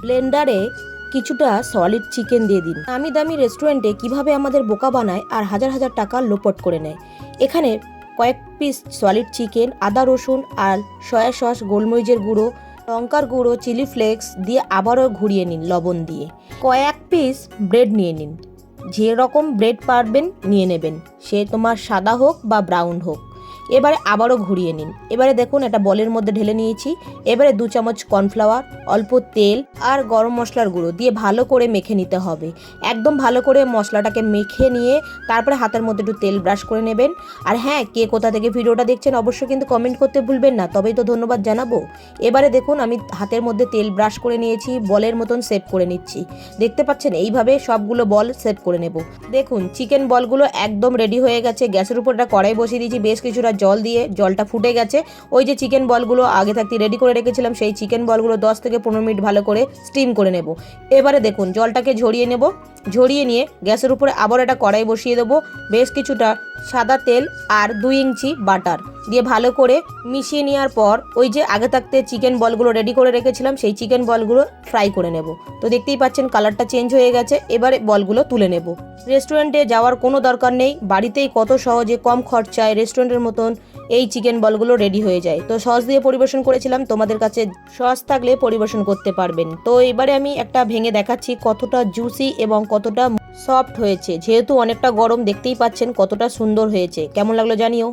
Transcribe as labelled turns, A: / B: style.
A: ব্লেন্ডারে কিছুটা solid chicken দিয়ে দিন। নামি দামি রেস্টুরেন্টে কিভাবে আমাদের বোকা বানায় আর হাজার হাজার টাকা লোপট করে নেয়। এখানে কয়েক পিস সলিড চিকেন, আদা রসুন আর সয়া সস, গোলমরিচের গুঁড়ো, লঙ্কার গুঁড়ো, চিলি ফ্লেক্স দিয়ে আবারও ঘুরিয়ে নিন লবণ দিয়ে। কয়েক পিস ব্রেড নিয়ে নিন, যেরকম ব্রেড পারবেন নিয়ে নেবেন, সে তোমার সাদা হোক বা ব্রাউন হোক। এবারে আবারও ঘুরিয়ে নিন। এবারে দেখুন একটা বলের মধ্যে ঢেলে নিয়েছি। এবারে 2 চামচ কর্নফ্লাওয়ার, অল্প তেল আর গরম মশলার গুঁড়ো দিয়ে ভালো করে মেখে নিতে হবে। একদম ভালো করে মশলাটাকে মেখে নিয়ে তারপরে হাতের মধ্যে একটু তেল ব্রাশ করে নেবেন। আর হ্যাঁ, কে কোথা থেকে ভিডিওটা দেখছেন অবশ্যই কিন্তু কমেন্ট করতে ভুলবেন না, তবেই তো ধন্যবাদ জানাবো। এবারে দেখুন আমি হাতের মধ্যে তেল ব্রাশ করে নিয়েছি, বলের মতন শেপ করে নিচ্ছি। দেখতে পাচ্ছেন এইভাবে সবগুলো বল শেপ করে নেব। দেখুন চিকেন বলগুলো একদম রেডি হয়ে গেছে। গ্যাসের উপর একটা কড়াই বসিয়ে দিয়েছি, বেশ কিছুটা জল দিয়ে জলটা ফুটে গেছে। ওই যে চিকেন বলগুলো আগে থাকতে রেডি করে রেখেছিলাম, সেই চিকেন বলগুলো 10 থেকে 15 মিনিট ভালো করে স্টিম করে নেব। এবারে দেখুন জলটাকে ঝরিয়ে নেব। ঝরিয়ে নিয়ে গ্যাসের উপরে আবার একটা কড়াই বসিয়ে দেবো। বেশ কিছুটা সাদা তেল আর 2 ইঞ্চি বাটার দিয়ে ভালো করে মিশিয়ে নেওয়ার পর ওই যে আগে থাকতে চিকেন বলগুলো রেডি করে রেখেছিলাম, সেই চিকেন বলগুলো ফ্রাই করে নেব। তো দেখতেই পাচ্ছেন কালারটা চেঞ্জ হয়ে গেছে। এবারে বলগুলো তুলে নেব। রেস্টুরেন্টে যাওয়ার কোনো দরকার নেই, বাড়িতেই কত সহজে কম খরচায় রেস্টুরেন্টের মতন এই চিকেন বলগুলো রেডি হয়ে যায়। তো সস দিয়ে পরিবেশন করেছিলাম, তোমাদের কাছে সস থাকলে পরিবেশন করতে পারবেন। তো এবারে আমি একটা ভেঙে দেখাচ্ছি কতটা জুসি এবং কতটা সফট হয়েছে। যেহেতু অনেকটা গরম, দেখতেই পাচ্ছেন কতটা সুন্দর হয়েছে। কেমন লাগলো জানিও।